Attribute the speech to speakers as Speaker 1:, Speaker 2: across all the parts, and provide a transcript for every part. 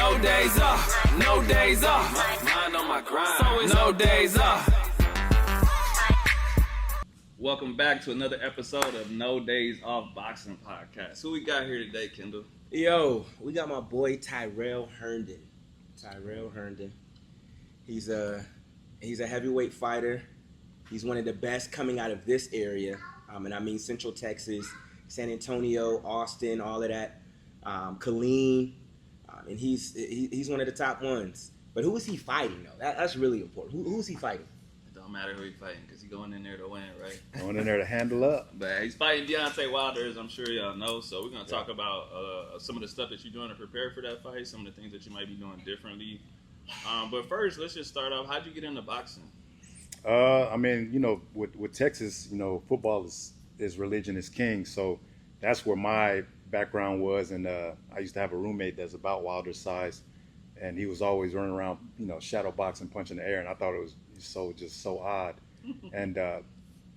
Speaker 1: No days off, no days off. Mind on my grind, so it's no days off.
Speaker 2: Welcome back to another episode of No Days Off Boxing Podcast. Who we got here today, Kendall?
Speaker 3: Yo, we got my boy Tyrrell Herndon. He's a heavyweight fighter. He's one of the best coming out of this area. And I mean Central Texas, San Antonio, Austin, all of that. Killeen. And he's one of the top ones. But who is he fighting, though? That's really important. Who's he fighting?
Speaker 2: It don't matter who he's fighting because he's going in there to win, right?
Speaker 4: Going in there to handle up.
Speaker 2: But he's fighting Deontay Wilder, as I'm sure y'all know. So we're going to talk about some of the stuff that you're doing to prepare for that fight, some of the things that you might be doing differently. But first, let's just start off. How'd you get into boxing?
Speaker 4: I mean, you know, with Texas, you know, football is religion is king. So that's where my background was. And I used to have a roommate that's about Wilder's size. And he was always running around, you know, shadow boxing, punching the air. And I thought it was so odd. And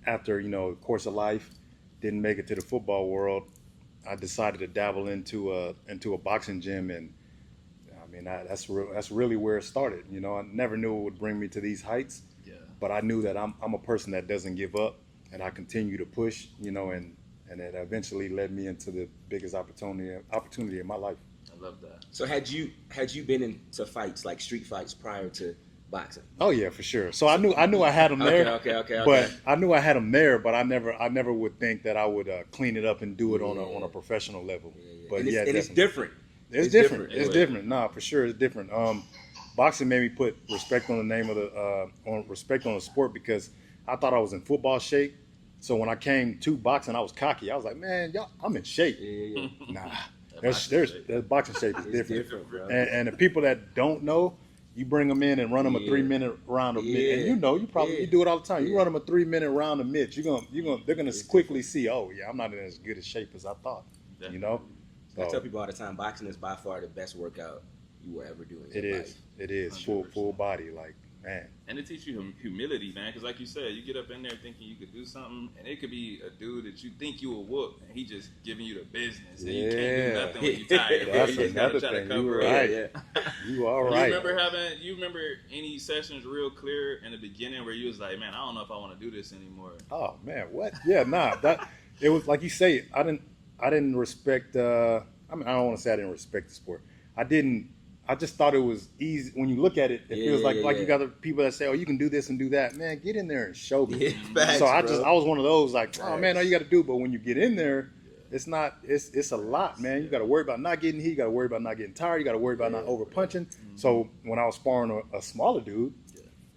Speaker 4: after, you know, course of life, didn't make it to the football world. I decided to dabble into a boxing gym. And I mean, that's really where it started. You know, I never knew it would bring me to these heights.
Speaker 2: Yeah.
Speaker 4: But I knew that I'm a person that doesn't give up, and I continue to push, you know, and it eventually led me into the biggest opportunity in my life.
Speaker 2: I love that.
Speaker 3: So had you been into fights, like street fights, prior to boxing?
Speaker 4: Oh yeah, for sure. So I knew I had them there.
Speaker 3: Okay.
Speaker 4: But I knew I had them there, but I never would think that I would clean it up and do it on a professional level.
Speaker 3: Yeah.
Speaker 4: But
Speaker 3: and
Speaker 4: yeah,
Speaker 3: it's different.
Speaker 4: It's different. It's different. Nah, for sure, it's different. Boxing made me put respect on the name of respect on the sport because I thought I was in football shape. So when I came to boxing, I was cocky. I was like, man, I'm in shape.
Speaker 3: Yeah.
Speaker 4: Nah, there's boxing shape is different.
Speaker 3: It's different, bro.
Speaker 4: And the people that don't know, you bring them in and run them a 3-minute round of mitts. And you know, you do it all the time. You run them a 3-minute round of mitts. They're gonna quickly see, oh yeah, I'm not in as good a shape as I thought. You know.
Speaker 3: I tell people all the time, boxing is by far the best workout you will ever do in your life.
Speaker 4: It is full body, like, man.
Speaker 2: And it teaches you humility, man, because like you said, you get up in there thinking you could do something, and it could be a dude that you think you will whoop, and he just giving you the business, and you can't do nothing when you're tired.
Speaker 4: That's
Speaker 2: you just gotta
Speaker 4: another
Speaker 2: try to
Speaker 4: thing.
Speaker 2: cover
Speaker 4: You right.
Speaker 2: it.
Speaker 4: You all right.
Speaker 2: You remember any sessions real clear in the beginning where you was like, man, I don't know if I want to do this anymore?
Speaker 4: Oh man, what? Yeah, nah. It was like you say. I didn't respect. I mean, I don't want to say I didn't respect the sport. I just thought it was easy. When you look at it, it feels like you got the people that say, "Oh, you can do this and do that." Man, get in there and show me.
Speaker 3: Facts,
Speaker 4: so I
Speaker 3: bro.
Speaker 4: was one of those like, "Oh man, all you got to do." But when you get in there, it's not. It's a lot, man. You got to worry about not getting hit. You got to worry about not getting tired. You got to worry about not over punching. So when I was sparring a smaller dude,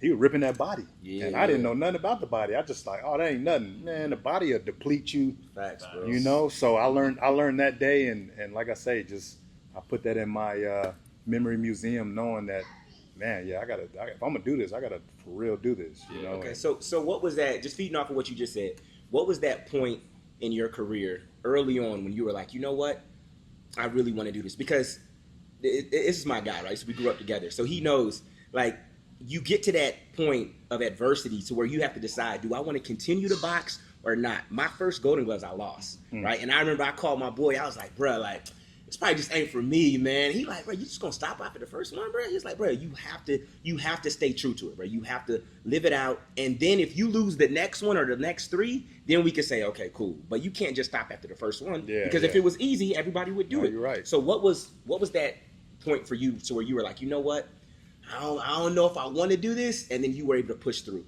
Speaker 4: he was ripping that body, and I didn't know nothing about the body. I just like, oh, that ain't nothing, man. The body will deplete you.
Speaker 3: Facts, bro.
Speaker 4: You know. So I learned that day, and like I say, I put that in my memory museum, knowing that, man, if I'm gonna do this, I gotta for real do this. You know.
Speaker 3: Okay. So what was that? Just feeding off of what you just said. What was that point in your career early on when you were like, you know what, I really want to do this? Because this is my guy, right? So we grew up together, so he knows. Like, you get to that point of adversity to where you have to decide: do I want to continue to box or not? My first Golden Gloves I lost, right? And I remember I called my boy. I was like, bro, like, it's probably just ain't for me, man. He like, bro, you just gonna stop after the first one, bro? He's like, bro, you have to stay true to it, bro. You have to live it out. And then if you lose the next one or the next 3, then we can say, okay, cool. But you can't just stop after the first one. Because if it was easy, everybody would do it.
Speaker 4: You're right.
Speaker 3: So what was that point for you to where you were like, you know what? I don't know if I want to do this, and then you were able to push through.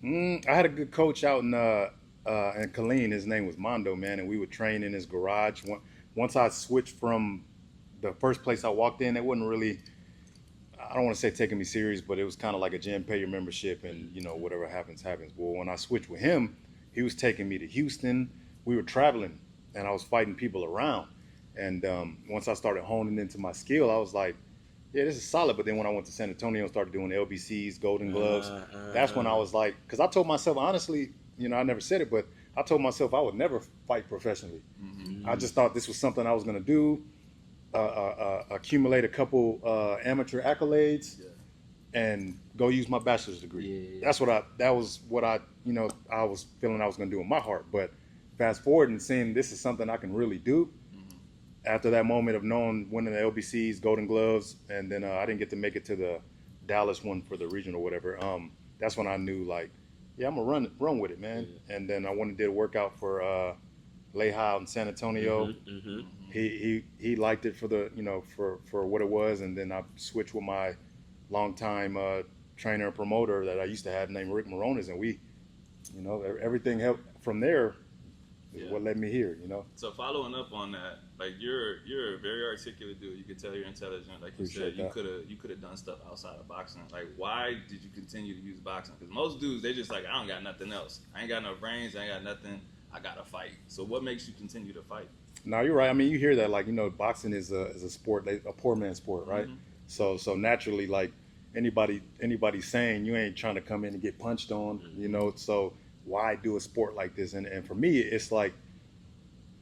Speaker 4: I had a good coach out in Killeen. His name was Mondo, man, and we would train in his garage. Once I switched from the first place I walked in, it wasn't really, I don't want to say taking me serious, but it was kind of like a gym, pay your membership, and you know, whatever happens. Well, when I switched with him, he was taking me to Houston. We were traveling, and I was fighting people around. And once I started honing into my skill, I was like, yeah, this is solid. But then when I went to San Antonio and started doing LBCs, Golden Gloves, that's when I was like, because I told myself, honestly, you know, I never said it, but I told myself I would never fight professionally. I just thought this was something I was going to do, accumulate a couple amateur accolades, and go use my bachelor's degree. That was what I was feeling I was going to do in my heart. But fast forward and seeing this is something I can really do, after that moment of winning the LBC's Golden Gloves, and then I didn't get to make it to the Dallas one for the regional or whatever. That's when I knew, like, yeah, I'm gonna run with it, man. Yeah. And then I went and did a workout for Lehi out in San Antonio. He liked it for the for what it was, and then I switched with my longtime trainer and promoter that I used to have named Rick Morones, and we, everything helped from there. Is what led me here,
Speaker 2: So following up on that, like you're a very articulate dude. You could tell you're intelligent. Like you
Speaker 4: Appreciate
Speaker 2: said,
Speaker 4: that.
Speaker 2: you could have done stuff outside of boxing. Like, why did you continue to use boxing? Because most dudes, they just like, I don't got nothing else. I ain't got no brains. I ain't got nothing. I gotta fight. So what makes you continue to fight?
Speaker 4: No, you're right. I mean, you hear that, like, boxing is a sport, a poor man's sport, right? So naturally, like anybody saying, you ain't trying to come in and get punched on, So why do a sport like this? And for me, it's like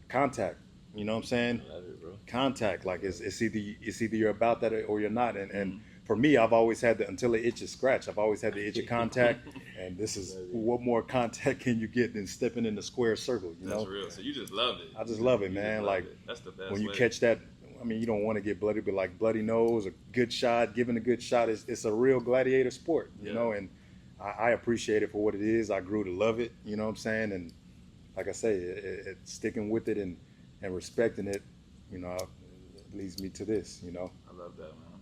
Speaker 4: contact. You know what I'm saying?
Speaker 3: I love it, bro. Contact.
Speaker 4: Like it's either you're about that or you're not. And for me, I've always had until the itch is scratched. I've always had the itch of contact. And this is what more contact can you get than stepping in the square circle?
Speaker 2: That's real. So you just love it.
Speaker 4: I just love it, man. Like
Speaker 2: that's the best.
Speaker 4: When you catch that, I mean, you don't want to get bloody, but like bloody nose, a good shot, giving a good shot, it's a real gladiator sport, you know. And I appreciate it for what it is. I grew to love it. You know what I'm saying? And like I say, it sticking with it and respecting it, leads me to this. I
Speaker 2: love that, man.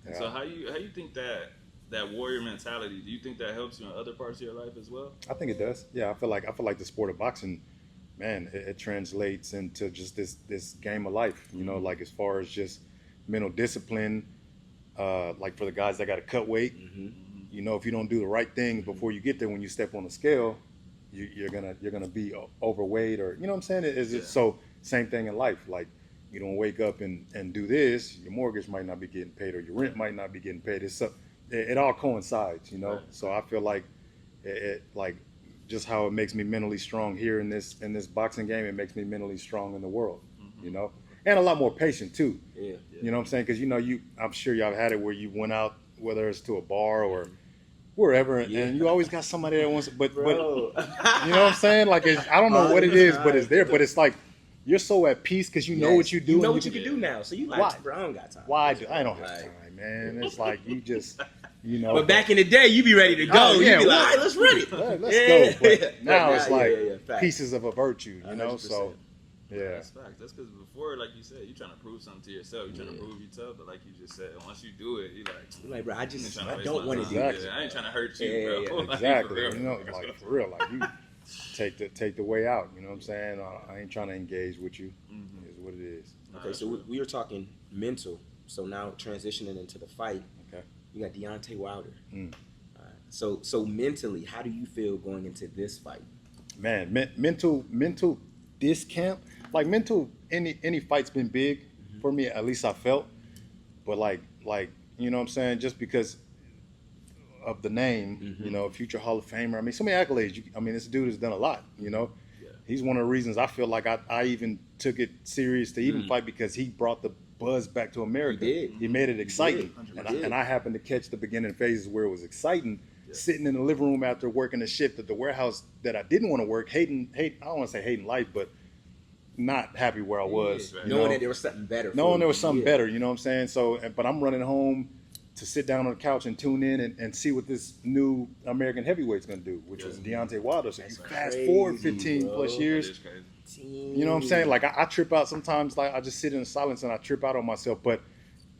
Speaker 2: Yeah. So how you think that warrior mentality? Do you think that helps you in other parts of your life as well?
Speaker 4: I think it does. Yeah, I feel like the sport of boxing, man, it translates into just this game of life. Like as far as just mental discipline, like for the guys that got to cut weight. If you don't do the right thing before you get there, when you step on the scale, you're gonna be overweight, or what I'm saying. It's just so same thing in life. Like you don't wake up and do this, your mortgage might not be getting paid, or your rent might not be getting paid. It all coincides, Right. So I feel like it like just how it makes me mentally strong here in this boxing game. It makes me mentally strong in the world, and a lot more patient too. Yeah. You know what I'm saying? Because I'm sure y'all had it where you went out, whether it's to a bar or wherever, and you always got somebody that wants, but you know what I'm saying? Like I don't know what it is, but it's there. But it's like you're so at peace because you know what you do.
Speaker 3: You know what you can do now. So you like, bro, I don't got time.
Speaker 4: Why do I don't have time, man? It's like you just.
Speaker 3: But back in the day, you be ready to go. You be like, all right, let's run it.
Speaker 4: Let's go. But now it's like pieces of a virtue, So, yeah.
Speaker 2: That's facts. That's because before, like you said, you're trying to prove something to yourself. You're trying to prove yourself. But like you just said, once you do it, you're like,
Speaker 3: bro, I don't want to do
Speaker 2: this. I ain't trying to hurt you, bro.
Speaker 4: Exactly. Like for real. Like you take the way out. You know what I'm saying? I ain't trying to engage with you. Is what it is.
Speaker 3: Okay, so we were talking mental. So now transitioning into the fight.
Speaker 4: Okay.
Speaker 3: You got Deontay Wilder. So mentally, how do you feel going into this fight?
Speaker 4: Man, mental this camp, like mental, any fight's been big for me, at least I felt. But like you know what I'm saying, just because of the name, future Hall of Famer. I mean, so many accolades. This dude has done a lot, Yeah. He's one of the reasons I feel like I even took it serious to even fight, because he brought the buzz back to America.
Speaker 3: He did.
Speaker 4: He made it exciting. And I happened to catch the beginning phases where it was exciting, sitting in the living room after working a shift at the warehouse that I didn't want to work, I don't want to say hating life, but not happy where I was.
Speaker 3: Knowing that there was something better.
Speaker 4: Knowing there was something better, you know what I'm saying? So, but I'm running home to sit down on the couch and tune in and see what this new American heavyweight's going to do, which was Deontay Wilder. So you fast forward 15 plus years. You know what I'm saying? Like I trip out sometimes. Like I just sit in silence and I trip out on myself. But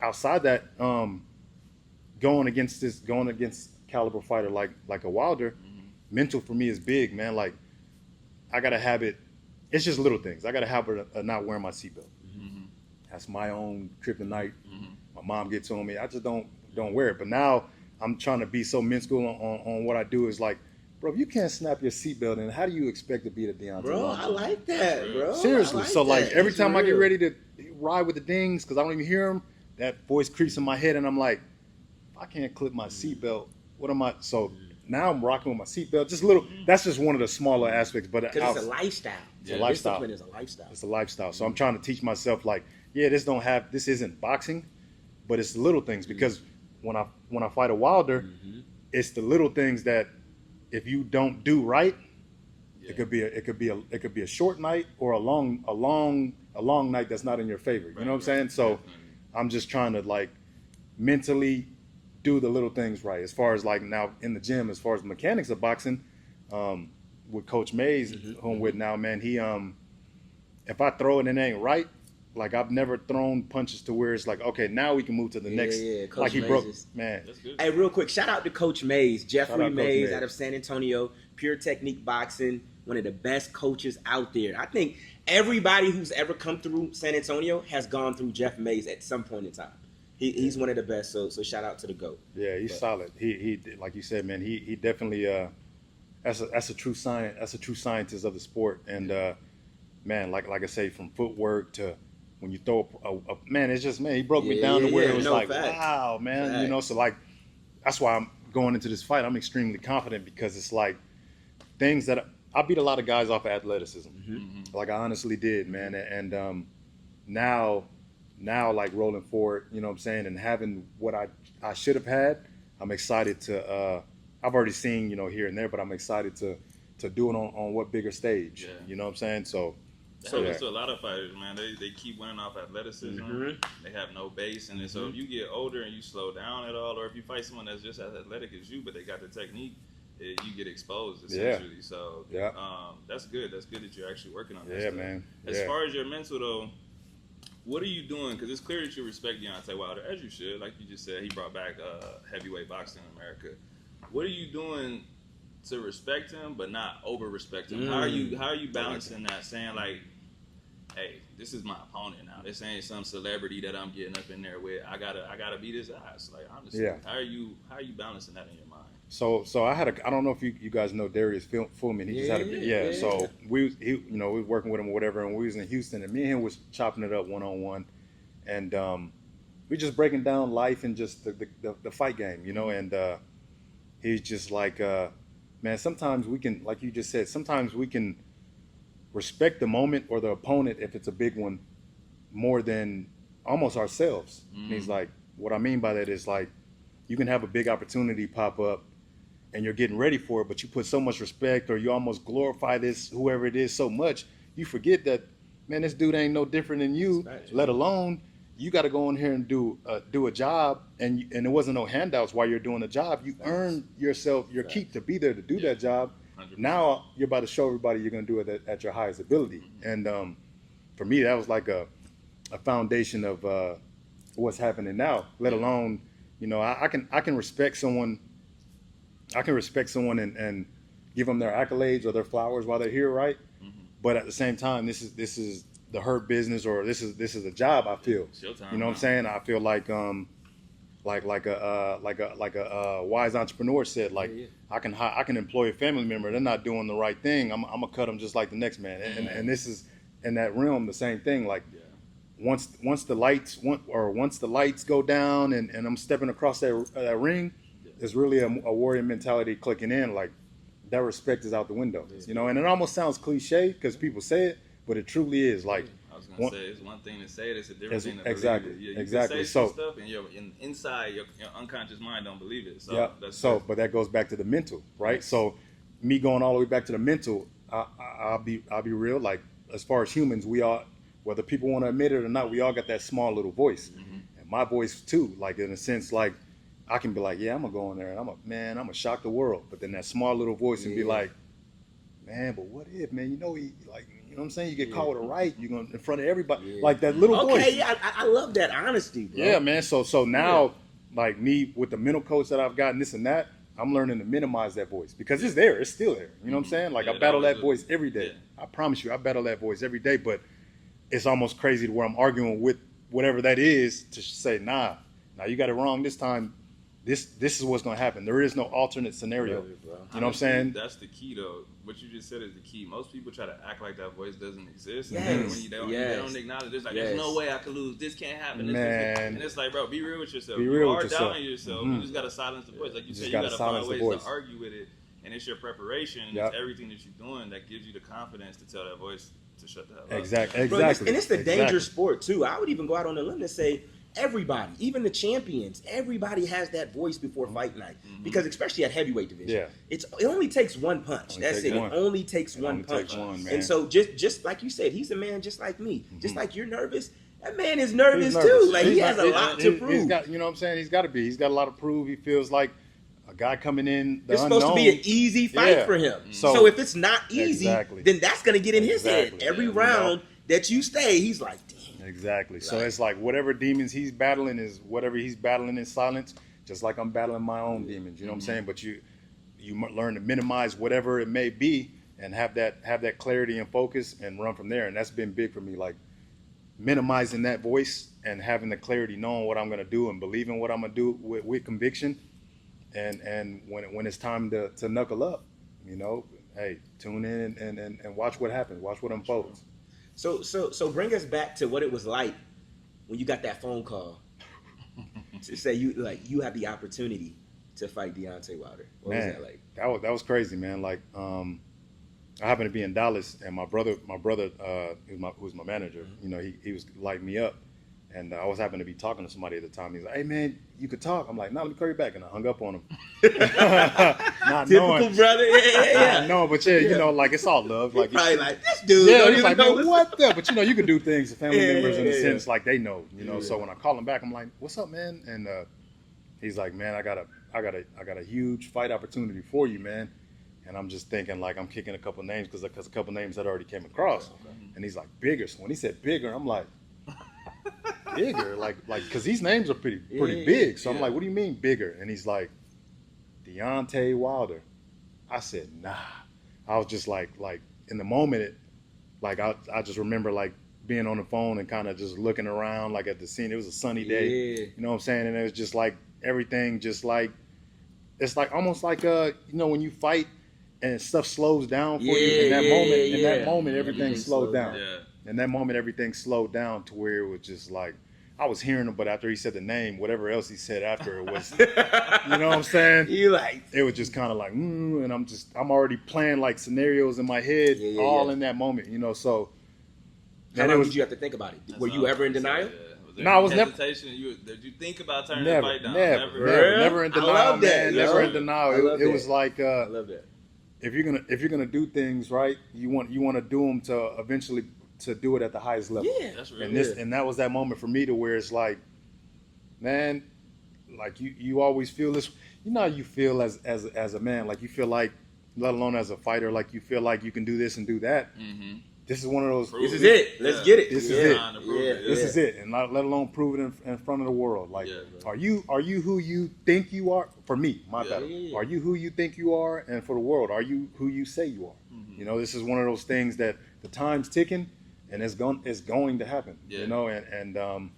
Speaker 4: outside that, going against caliber fighter like a Wilder, mental for me is big, man. Like I got a habit. It's just little things. I got a habit of not wearing my seatbelt. That's my own kryptonite. My mom gets on me. I just don't wear it. But now I'm trying to be so mental on what I do. Is like, bro, if you can't snap your seatbelt in, how do you expect to beat a Deontay?
Speaker 3: Bro, I like that, bro.
Speaker 4: Seriously. So like every time I get ready to ride with the dings, because I don't even hear them, that voice creeps in my head, and I'm like, if I can't clip my seatbelt, what am I? So now I'm rocking with my seatbelt. Just a little. That's just one of the smaller aspects. But
Speaker 3: because it's a lifestyle.
Speaker 4: It's a lifestyle.
Speaker 3: Discipline is a lifestyle.
Speaker 4: It's a lifestyle. So I'm trying to teach myself, like, this isn't boxing, but it's the little things. Because when I fight a Wilder, it's the little things that if you don't do right, It could be a short night or a long night that's not in your favor. You know what I'm saying? So
Speaker 2: Definitely.
Speaker 4: I'm just trying to like mentally do the little things right. As far as like now in the gym, as far as mechanics of boxing, with Coach Mays, who I'm with now, man, he if I throw it and it ain't right, like I've never thrown punches to where it's like, okay, now we can move to the next.
Speaker 3: Coach
Speaker 4: Like he
Speaker 3: Mays
Speaker 4: broke,
Speaker 3: is-
Speaker 4: man.
Speaker 2: That's good.
Speaker 3: Hey, real quick, shout out to Coach Mays, Jeffrey
Speaker 4: Shout out Coach
Speaker 3: Mays
Speaker 4: Mays.
Speaker 3: out of San Antonio, Pure Technique Boxing, one of the best coaches out there. I think everybody who's ever come through San Antonio has gone through Jeff Mays at some point in time. He's one of the best, so shout out to the GOAT.
Speaker 4: Yeah, he's solid. He like you said, man. He definitely that's a true science. That's a true scientist of the sport. And man, like I say, from footwork to when you throw a man, it's just, man, he broke me down to where it was like,
Speaker 3: facts.
Speaker 4: wow, man.
Speaker 3: Facts.
Speaker 4: You know, so like that's why I'm going into this fight. I'm extremely confident because it's like things that I beat a lot of guys off of athleticism. Like I honestly did, man. And now like rolling forward, you know what I'm saying, and having what I should have had, I'm excited to I've already seen, you know, here and there, but I'm excited to do it on what bigger stage.
Speaker 2: Yeah.
Speaker 4: You know what I'm saying? So
Speaker 2: That happens to a lot of fighters, man. They keep winning off athleticism. They have no base, and then so if you get older and you slow down at all, or if you fight someone that's just as athletic as you, but they got the technique, you get exposed essentially.
Speaker 4: Yeah.
Speaker 2: So
Speaker 4: Yeah.
Speaker 2: that's good. That's good that you're actually working on that.
Speaker 4: yeah,
Speaker 2: stuff.
Speaker 4: man.
Speaker 2: As
Speaker 4: Yeah.
Speaker 2: far as your mental though, what are you doing? Because it's clear that you respect Deontay Wilder, as you should. Like you just said, he brought back heavyweight boxing in America. What are you doing to respect him, but not over respect him? How are you balancing that? Saying like, hey, this is my opponent now. This ain't some celebrity that I'm getting up in there with. I gotta beat his ass. Like honestly,
Speaker 4: Yeah.
Speaker 2: how are you balancing that in your mind?
Speaker 4: So I don't know if you guys know Darius Fullman. He just had a So we was working with him or whatever, and we was in Houston, and me and him was chopping it up one-on-one, and we just breaking down life and just the fight game, you know. And he's just like, man, sometimes we can, like you just said, sometimes we can respect the moment or the opponent if it's a big one more than almost ourselves. And he's like, what I mean by that is like, you can have a big opportunity pop up and you're getting ready for it, but you put so much respect or you almost glorify this, whoever it is, so much, you forget that, man, this dude ain't no different than you, let alone you got to go in here and do a job, and it wasn't no handouts while you're doing the job. You earned yourself your keep to be there to do that job.
Speaker 2: 100%.
Speaker 4: Now you're about to show everybody you're going to do it at your highest ability. And for me, that was like a foundation of what's happening now, let alone, you know, I can respect someone. I can respect someone and give them their accolades or their flowers while they're here, right? But at the same time, this is the hurt business, or this is a job. I feel,
Speaker 2: It's your time
Speaker 4: you know what I'm saying? I feel like a wise entrepreneur said, like I can employ a family member. They're not doing the right thing. I'm gonna cut them just like the next man. And this is in that realm the same thing. Like once the lights go down and I'm stepping across that ring, there's really a warrior mentality clicking in. Like that respect is out the window, you know. And it almost sounds cliche because people say it, but it truly is. Like
Speaker 2: I was gonna say it's one thing to say it, it's a different thing to
Speaker 4: exactly,
Speaker 2: believe it. You
Speaker 4: exactly.
Speaker 2: Can say
Speaker 4: So
Speaker 2: some stuff and inside your unconscious mind don't believe it. So
Speaker 4: yeah.
Speaker 2: that's
Speaker 4: So,
Speaker 2: good.
Speaker 4: but that goes back to the mental, right? So, me going all the way back to the mental, I'll be real. Like as far as humans, we all, whether people want to admit it or not, we all got that small little voice, and my voice too. Like in a sense, like I can be like, yeah, I'm gonna go in there and I'm gonna shock the world. But then that small little voice and be like, man, but what if, man? You know, you know what I'm saying? You get caught with a right, you're going in front of everybody, like that little voice.
Speaker 3: Okay, yeah, I love that honesty, bro.
Speaker 4: Yeah, man. So now, like me with the mental coach that I've gotten, this and that, I'm learning to minimize that voice because it's there, it's still there. You know what I'm saying? Like I battle that voice every day. I promise you, I battle that voice every day. But it's almost crazy to where I'm arguing with whatever that is to say, nah, you got it wrong this time. This is what's gonna happen. There is no alternate scenario. You know what I'm saying?
Speaker 2: That's the key, though. What you just said is the key. Most people try to act like that voice doesn't exist.
Speaker 3: Yes.
Speaker 2: And then when they don't acknowledge, it's like, there's no way I could lose. This can't happen.
Speaker 4: Man.
Speaker 2: And it's like, bro, be real with yourself.
Speaker 4: Be real
Speaker 2: you
Speaker 4: with
Speaker 2: are
Speaker 4: yourself.
Speaker 2: doubting yourself. You just got to silence the voice. Like you said, you
Speaker 4: gotta
Speaker 2: got to
Speaker 4: silence
Speaker 2: find
Speaker 4: the
Speaker 2: ways
Speaker 4: voice.
Speaker 2: to argue with it. And it's your preparation. And it's everything that you're doing that gives you the confidence to tell that voice to shut the hell up.
Speaker 4: Exactly.
Speaker 3: Bro, and it's the dangerous sport too. I would even go out on a limb and say everybody, even the champions, everybody has that voice before fight night. Because especially at heavyweight division, it only takes one punch. That's it. It only takes one punch. And so just like you said, he's a man just like me. Just like you're nervous, that man is nervous too. Like he has a lot to prove.
Speaker 4: He's got, you know what I'm saying? He's got to be. He's got a lot to prove. He feels like a guy coming in.
Speaker 3: It's supposed to be an easy fight for him. So if it's not easy, then that's going to get in his head. Every round that you stay, he's like, damn.
Speaker 4: Exactly. So it's like whatever demons he's battling is whatever he's battling in silence, just like I'm battling my own demons. You know what I'm saying? But you learn to minimize whatever it may be and have that clarity and focus and run from there. And that's been big for me, like minimizing that voice and having the clarity, knowing what I'm going to do and believing what I'm going to do with conviction. And when it's time to knuckle up, you know, hey, tune in and watch what happens, watch what unfolds.
Speaker 3: So bring us back to what it was like when you got that phone call to say you have the opportunity to fight Deontay Wilder. What was that like?
Speaker 4: That was crazy, man. Like I happened to be in Dallas, and my brother, who's my manager, you know, he was lighting me up, and I was happened to be talking to somebody at the time. He's like, "Hey, man, you could talk." I'm like, "No, let me call you back," and I hung up on him. Not
Speaker 3: Typical
Speaker 4: knowing,
Speaker 3: brother. Yeah.
Speaker 4: No, but you know, like it's all love. Like
Speaker 3: probably like this dude.
Speaker 4: Yeah, he's like, man, what the? But you know, you can do things to family members in a sense, like they know, you know. So when I call him back, I'm like, "What's up, man?" And he's like, "Man, I got a huge fight opportunity for you, man." And I'm just thinking, like, I'm kicking a couple names because a couple names had already came across. And he's like, bigger. So when he said bigger, I'm like, bigger? Like, because these names are pretty big. So I'm like, what do you mean bigger? And he's like, Deontay Wilder. I said, nah. I was just like in the moment, I just remember like being on the phone and kind of just looking around like at the scene. It was a sunny day. You know what I'm saying? And it was just like everything just like, it's like almost like, you know, when you fight, and stuff slows down for you in that moment. In that moment, everything slowed down. In that moment, everything slowed down to where it was just like, I was hearing him, but after he said the name, whatever else he said after it was, you know what I'm saying? It was just kind of like, and I'm already playing like scenarios in my head, in that moment, you know. So,
Speaker 3: how long did you have to think about it? Were you ever in denial?
Speaker 2: No, I was never. Did you think about turning the fight down?
Speaker 4: Never in denial.
Speaker 3: I love that.
Speaker 4: Never in denial. It was like,
Speaker 3: I love that.
Speaker 4: If you're gonna do things right, you want to do them to eventually to do it at the highest level.
Speaker 3: Yeah, that's real.
Speaker 4: And that was that moment for me to where it's like, man, like you always feel this. You know how you feel as a man, like you feel like, let alone as a fighter, like you feel like you can do this and do that. This is one of those.
Speaker 3: This is it. Let's get it.
Speaker 4: This is it. This is it, and let alone prove it in front of the world. Like, are you who you think you are? For me, my battle. Are you who you think you are? And for the world, are you who you say you are? You know, this is one of those things that the time's ticking, and it's going to happen. You know, and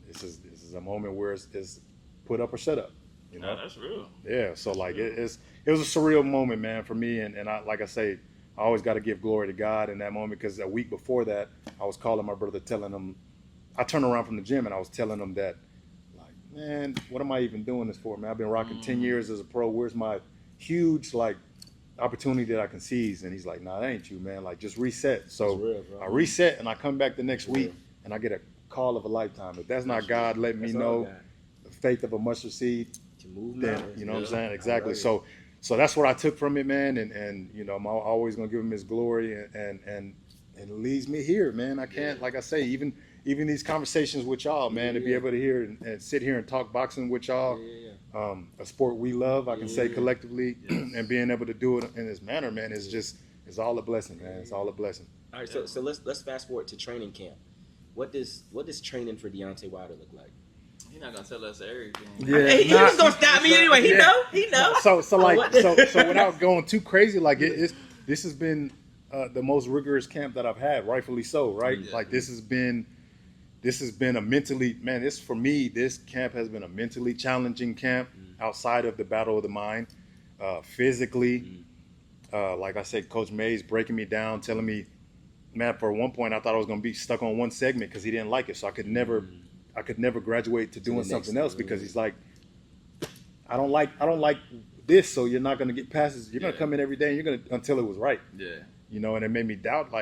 Speaker 4: this is a moment where it's put up or shut up. You know,
Speaker 2: that's real.
Speaker 4: Yeah. So like it was a surreal moment, man, for me, and I, like I say, I always got to give glory to God in that moment, because a week before that, I was calling my brother, telling him, I turned around from the gym and I was telling him that, like, man, what am I even doing this for, man? I've been rocking 10 years as a pro. Where's my huge, like, opportunity that I can seize? And he's like, nah, that ain't you, man. Like, just reset. So
Speaker 3: real,
Speaker 4: I reset and I come back the next week and I get a call of a lifetime. If that's not God letting me know the faith of a mustard seed, then, you know what I'm saying? Exactly. So that's what I took from it, man, and you know, I'm always gonna give him his glory, and it leads me here, man. I can't, like I say, even these conversations with y'all, man, to be able to hear and sit here and talk boxing with y'all, a sport we love, I can say collectively, and being able to do it in this manner, man, it's all a blessing, man. It's all a blessing.
Speaker 3: All right, so let's fast forward to training camp. What does training for Deontay Wilder look like?
Speaker 2: He's not gonna tell us everything.
Speaker 3: Yeah, he was gonna stop me anyway. He know.
Speaker 4: So without going too crazy, like this has been the most rigorous camp that I've had, rightfully so, right? Like this has been a mentally, man. This camp has been a mentally challenging camp outside of the battle of the mind, physically. Like I said, Coach Mays breaking me down, telling me, man, for one point I thought I was gonna be stuck on one segment because he didn't like it, so I could never graduate to doing something else, because he's like, I don't like this, so you're not gonna get past this. You're gonna come in every day and you're gonna until it was right. You know, and it made me doubt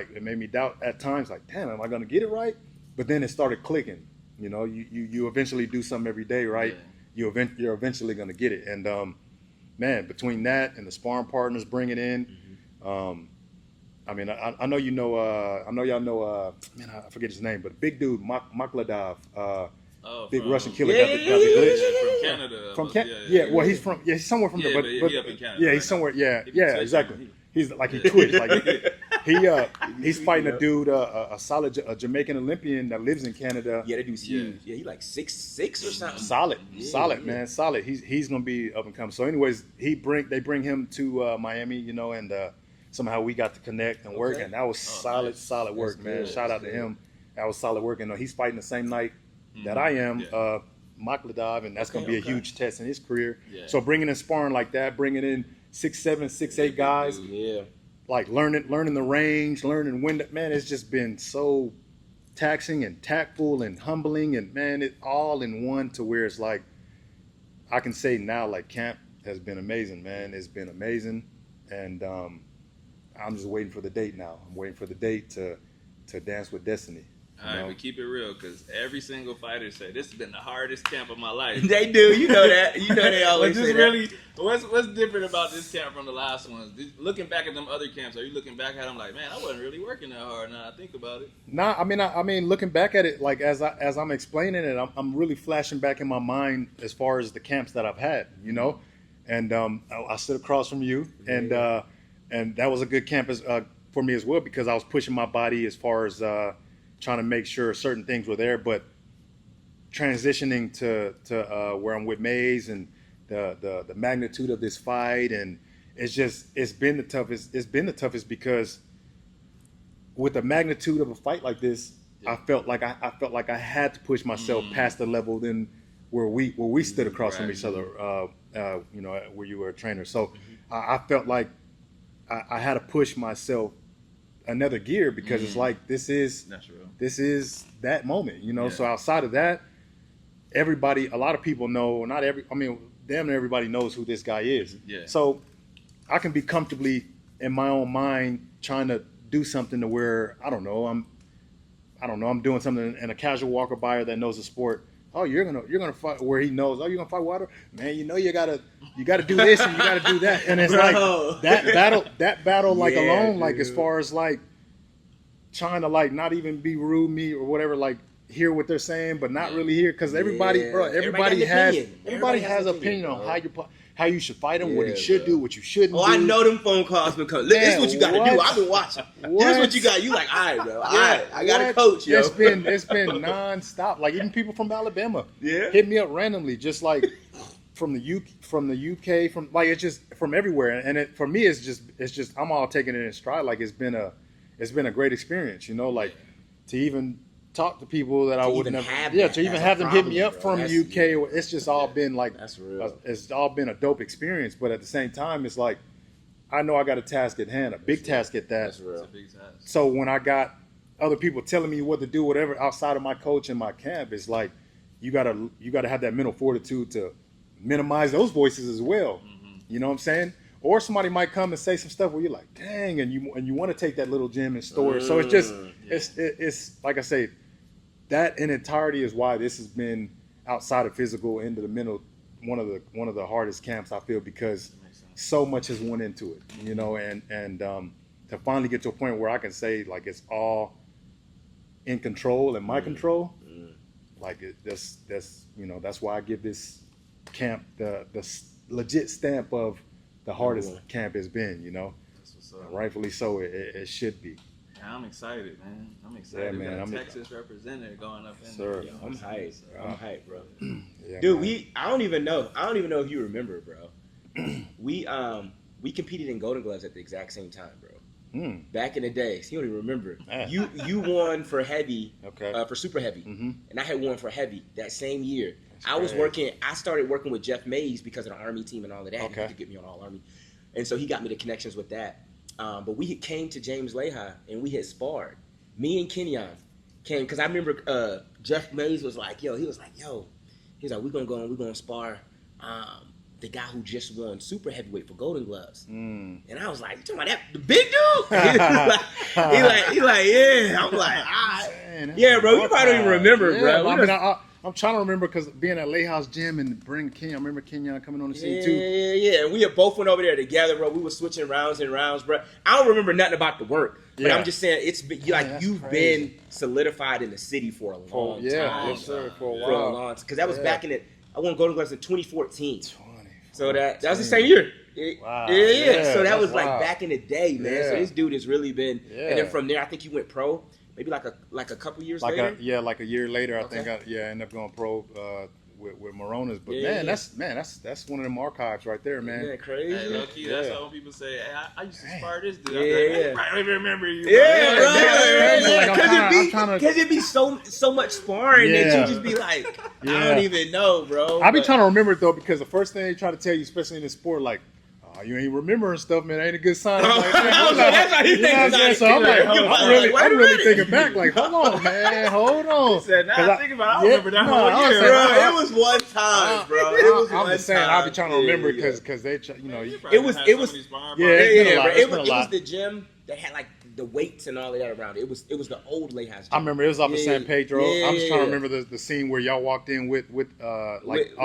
Speaker 4: at times, like, damn, am I gonna get it right? But then it started clicking. You know, you eventually do something every day, right?
Speaker 2: Yeah.
Speaker 4: You're eventually going to get it. And man, between that and the sparring partners bringing in, I mean, I know you know. I know y'all know. Man, I forget his name, but big dude, Makladov, big Russian killer, got the glitch.
Speaker 2: From Canada.
Speaker 4: From Canada. Well, he's from he's somewhere from there, but
Speaker 2: he up in Canada.
Speaker 4: Yeah,
Speaker 2: right
Speaker 4: he's somewhere.
Speaker 2: now.
Speaker 4: Yeah, exactly. He's like he twitched, like he's fighting a dude, a solid Jamaican Olympian that lives in Canada.
Speaker 3: Yeah, that dude's huge. Yeah, he like 6'6" or something.
Speaker 4: Solid, man, solid. He's gonna be up and coming. So, anyways, they bring him to Miami, you know, and somehow we got to connect and work, and that was solid work, man. Shout out to him. That was solid work, and he's fighting the same night that I am, Makladov, and that's gonna be a huge test in his career.
Speaker 2: Yeah.
Speaker 4: So bringing in sparring like that, bringing in 6'7", 6'8" guys, like learning the range, learning when. Man, it's just been so taxing and tactful and humbling, and man, it all in one to where it's like I can say now, like camp has been amazing, man. It's been amazing, and I'm just waiting for the date now. I'm waiting for the date to dance with destiny.
Speaker 2: All right, but keep it real, because every single fighter say this has been the hardest camp of my life.
Speaker 3: They do, you know that. You know they always say that.
Speaker 2: What's different about this camp from the last ones? Looking back at them other camps, are you looking back at them like, man, I wasn't really working that hard? Now I think about it.
Speaker 4: Nah, I mean, looking back at it, like as I'm explaining it, I'm really flashing back in my mind as far as the camps that I've had, you know, and I sit across from you, and that was a good camp for me as well, because I was pushing my body as far as trying to make sure certain things were there, but transitioning to where I'm with Mays and the magnitude of this fight, and it's been the toughest. It's been the toughest because with the magnitude of a fight like this, I felt like I had to push myself past the level than where we stood across from each other. You know, where you were a trainer, so I felt like I had to push myself another gear, because it's like this is that moment, you know. So outside of that, a lot of people know, damn near everybody knows who this guy is. So I can be comfortably in my own mind trying to do something to where I'm doing something, and a casual walker buyer that knows the sport, oh, you're gonna fight, where he knows, oh, you're gonna fight Wilder, man, you know, you gotta do this and you gotta do that, and it's like that battle like alone, like as far as like trying to like not even be rude me or whatever, like hear what they're saying but not really hear, because everybody has opinion on how you should fight him, what he should do, what you shouldn't do.
Speaker 3: I know them phone calls because this is what you gotta do. I've been watching. This is what you got. You like, all right, bro. All right, I got a coach, yo.
Speaker 4: It's been nonstop. Like even people from Alabama hit me up randomly, just like from the UK, from like it's just from everywhere. And for me, it's just I'm all taking it in stride. Like it's been a great experience, you know, like to even talk to people that I wouldn't have, to even have them hit me up from the UK. It's just all been like, that's real. It's all been a dope experience. But at the same time, it's like, I know I got a task at hand, a big task at that.
Speaker 3: That's real.
Speaker 2: It's a big task.
Speaker 4: So when I got other people telling me what to do, whatever, outside of my coach and my camp, it's like, you gotta have that mental fortitude to minimize those voices as well. You know what I'm saying? Or somebody might come and say some stuff where you're like, dang, and you want to take that little gem and store it. So it's just, it's like I say, that in entirety is why this has been outside of physical, into the mental, one of the hardest camps, I feel, because so much has went into it, you know, and to finally get to a point where I can say like it's all in control, in my control, like that's you know, that's why I give this camp the legit stamp of the hardest camp has been, you know.
Speaker 2: That's what's up.
Speaker 4: And rightfully so, it should be.
Speaker 2: Yeah, I'm excited, man. I'm excited.
Speaker 4: Yeah, man.
Speaker 2: We got a Texas representative going up in
Speaker 4: there.
Speaker 3: Yo, I'm hyped. I'm hyped, bro.
Speaker 4: Yeah,
Speaker 3: dude,
Speaker 4: man.
Speaker 3: I don't even know if you remember, bro. We competed in Golden Gloves at the exact same time, bro. Back in the days, you don't even remember. You won for heavy, for super heavy, and I had won for heavy that same year. I started working with Jeff Mays because of the Army team and all of that. He had to get me on All Army, and so he got me the connections with that. But we came to James Lehi and we had sparred. Me and Kenyon came, because I remember Jeff Mays was like, we're gonna go and spar the guy who just won super heavyweight for Golden Gloves. And I was like, you talking about that, the big dude? He like, yeah. I'm like, all right.
Speaker 4: man.
Speaker 3: Yeah, bro, you probably don't even remember,
Speaker 4: yeah,
Speaker 3: bro.
Speaker 4: I mean, I'm trying to remember because being at Lay House Gym and bringing Kenyon, I remember Kenyon coming on the scene too.
Speaker 3: Yeah. We had both went over there together, bro. We were switching rounds and rounds, bro. I don't remember nothing about the work, but I'm just saying it's been, you've crazy. Been solidified in the city for a long time.
Speaker 4: Yes, sir, for a while.
Speaker 3: Because that was back in it. I won Golden Gloves in 2014. So that was the same year.
Speaker 4: Wow.
Speaker 3: Yeah. So that was like back in the day, man.
Speaker 4: Yeah.
Speaker 3: So this dude has really been. Yeah. And then from there, I think he went pro. Maybe like a couple years later.
Speaker 4: Like a year later, I think. I ended up going pro with Moronas. But that's one of them archives right there, man.
Speaker 3: Yeah, crazy.
Speaker 2: Hey, low key, that's how people say, "Hey, I used to spar this dude." I don't even remember you.
Speaker 3: Because it'd be so much sparring that you just be like, I don't even know, bro.
Speaker 4: I be trying to remember it though, because the first thing they try to tell you, especially in this sport, like, you ain't remembering stuff, man. Ain't a good sign.
Speaker 3: That's how he thinks.
Speaker 4: So I'm like, I'm really thinking back, like, hold on, man, hold on.
Speaker 2: He said, nah, I think about it. I remember that whole year.
Speaker 3: Bro, it was one time, bro.
Speaker 4: I'm just saying, I'll be trying to remember because they,
Speaker 3: it was the gym that had like the weights and all of that around it. It was the old Lay House gym.
Speaker 4: I remember it was off of San Pedro. I'm just trying to remember the scene where y'all walked in with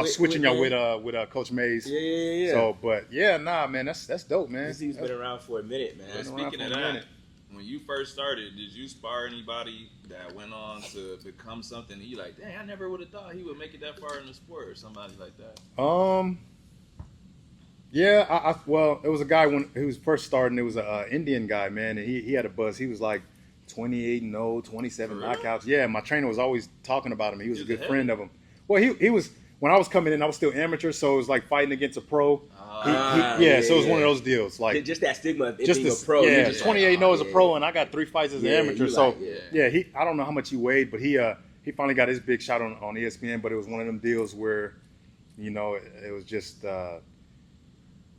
Speaker 4: switching y'all with Coach Mays.
Speaker 3: Yeah.
Speaker 4: So, but man, that's dope, man.
Speaker 3: This dude's been around for a minute, man.
Speaker 2: But speaking of that, when you first started, did you spar anybody that went on to become something and you like, dang, I never would have thought he would make it that far in the sport, or somebody like that?
Speaker 4: Yeah, well, it was a guy when he was first starting. It was an Indian guy, man, and he had a buzz. He was like 28-0, 27 knockouts. Yeah, my trainer was always talking about him. He was a good friend of him. Well, he was, when I was coming in, I was still amateur, so it was like fighting against a pro. So it was one of those deals. Like
Speaker 3: just that stigma of being a pro.
Speaker 4: Yeah, 28-0 as a pro, and I got 3 fights as an amateur. So I don't know how much he weighed, but he finally got his big shot on ESPN. But it was one of them deals where, it was just.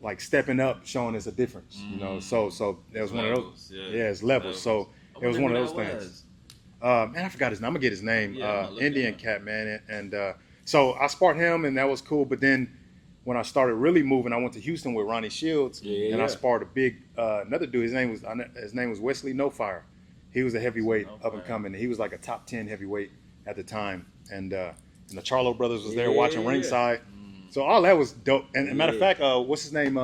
Speaker 4: Like stepping up, showing us a difference, So it was one of those. It's levels. So it was one of those things. Man, I forgot his name. I'm gonna get his name. Indian cat, man, and so I sparred him, and that was cool. But then when I started really moving, I went to Houston with Ronnie Shields, and I sparred a big another dude. His name was Wesley No Fire. He was a heavyweight up and coming. He was like a top 10 heavyweight at the time, and the Charlo brothers was there watching ringside. So all that was dope. And matter of fact, what's his name?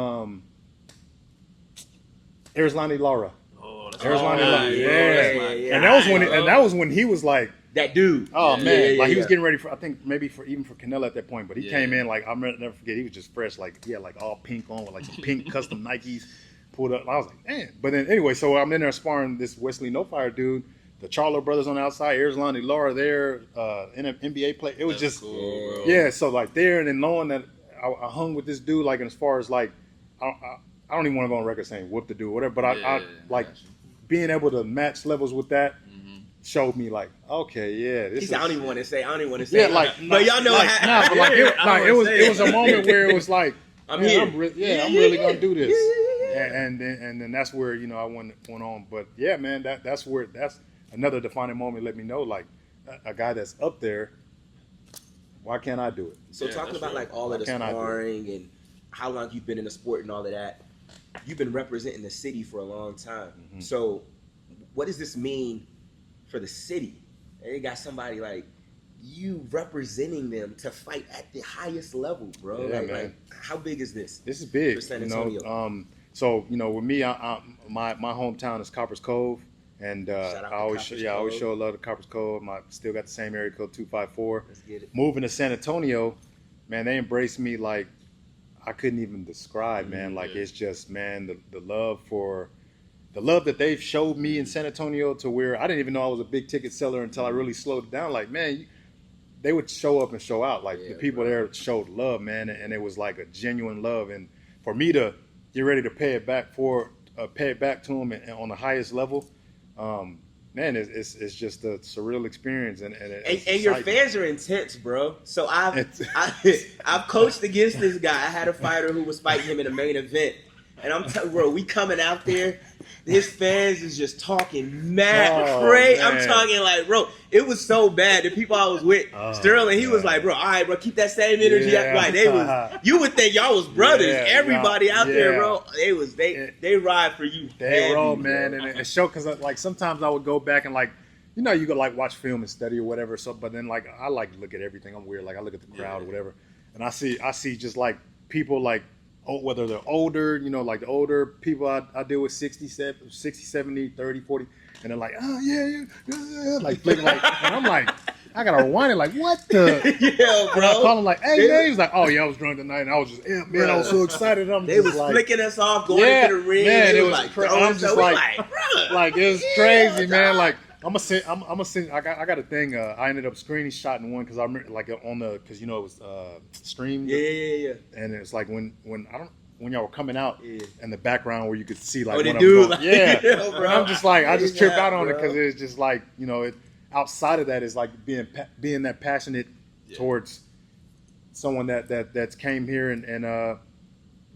Speaker 4: Arizlani Lara.
Speaker 2: Oh, that's
Speaker 4: Lara. Yeah. And that was when he was like
Speaker 3: that dude.
Speaker 4: Oh man, he was getting ready for, I think maybe for Canelo at that point. But he came in like, I'll never forget. He was just fresh, like he had like all pink on with like some pink custom Nikes pulled up. I was like, man. But then anyway, so I'm in there sparring this Wesley No Fire dude. The Charlo brothers on the outside, Arizlani Lara there, an NBA player. It was just
Speaker 2: cool, bro.
Speaker 4: So like there, and then knowing that I hung with this dude, like, and as far as like, I don't even want to go on record saying whoop the dude, whatever. But I like being able to match levels with that showed me like, okay, this is.
Speaker 3: I don't even want to say.
Speaker 4: Like,
Speaker 3: but y'all know how.
Speaker 4: But it was a moment where it was like, I'm really gonna do this. And then that's where I went on. But yeah, man, that's another defining moment. Let me know, like, a guy that's up there. Why can't I do it?
Speaker 3: So talking about like all of the sparring and how long you've been in the sport and all of that, you've been representing the city for a long time. Mm-hmm. So what does this mean for the city? They got somebody like you representing them to fight at the highest level, bro.
Speaker 4: Yeah,
Speaker 3: like how big is this?
Speaker 4: This is big,
Speaker 3: for San Antonio.
Speaker 4: So with me, my hometown is Coppers Cove. And I always show love to Coppers Cove. Still got the same area code 254.
Speaker 3: Let's get it.
Speaker 4: Moving to San Antonio, man, they embraced me like I couldn't even describe, man. Like it's just, man, the love that they've showed me in San Antonio, to where I didn't even know I was a big ticket seller until I really slowed it down. Like, man, they would show up and show out. Like the people there showed love, man, and it was like a genuine love. And for me to get ready to pay it back to them on the highest level. Man, it's just a surreal experience, and
Speaker 3: your fans are intense, bro. So I've coached against this guy. I had a fighter who was fighting him in a main event, and I'm telling bro, we coming out there. His fans is just talking mad crazy. I'm talking like, bro, it was so bad. The people I was with, Sterling, he was like, bro, all right, bro, keep that same energy. Like you would think y'all was brothers. Everybody out there, bro, they ride for you.
Speaker 4: They roll, man, and it showed because like sometimes I would go back and like you know, you go like watch film and study or whatever. So, but then like I like to look at everything. I'm weird. Like I look at the crowd or whatever, and I see just like people like whether they're older, you know, like the older people I deal with 60, 70, 30, 40, and they're like, oh yeah, like flicking like, and I'm like. I gotta rewind it like, what the?
Speaker 3: Yeah, bro.
Speaker 4: And I call him like, hey, man. He was like, oh, yeah, I was drunk tonight. And I was just, man, I was so excited.
Speaker 3: They was
Speaker 4: like,
Speaker 3: flicking us off, going into the ring.
Speaker 4: Man, it was
Speaker 3: like,
Speaker 4: I'm just like, it was crazy, man. Like, I'm gonna send. I got a thing. I ended up screening shotting one because I remember like because you know it was streamed.
Speaker 3: Yeah.
Speaker 4: And it's like when y'all were coming out in the background where you could see like
Speaker 3: one
Speaker 4: of
Speaker 3: of them.
Speaker 4: Bro. And I'm just like, I just tripped out on
Speaker 3: bro.
Speaker 4: it because it's just like, you know, it. Outside of that is like being that passionate towards someone that's came here and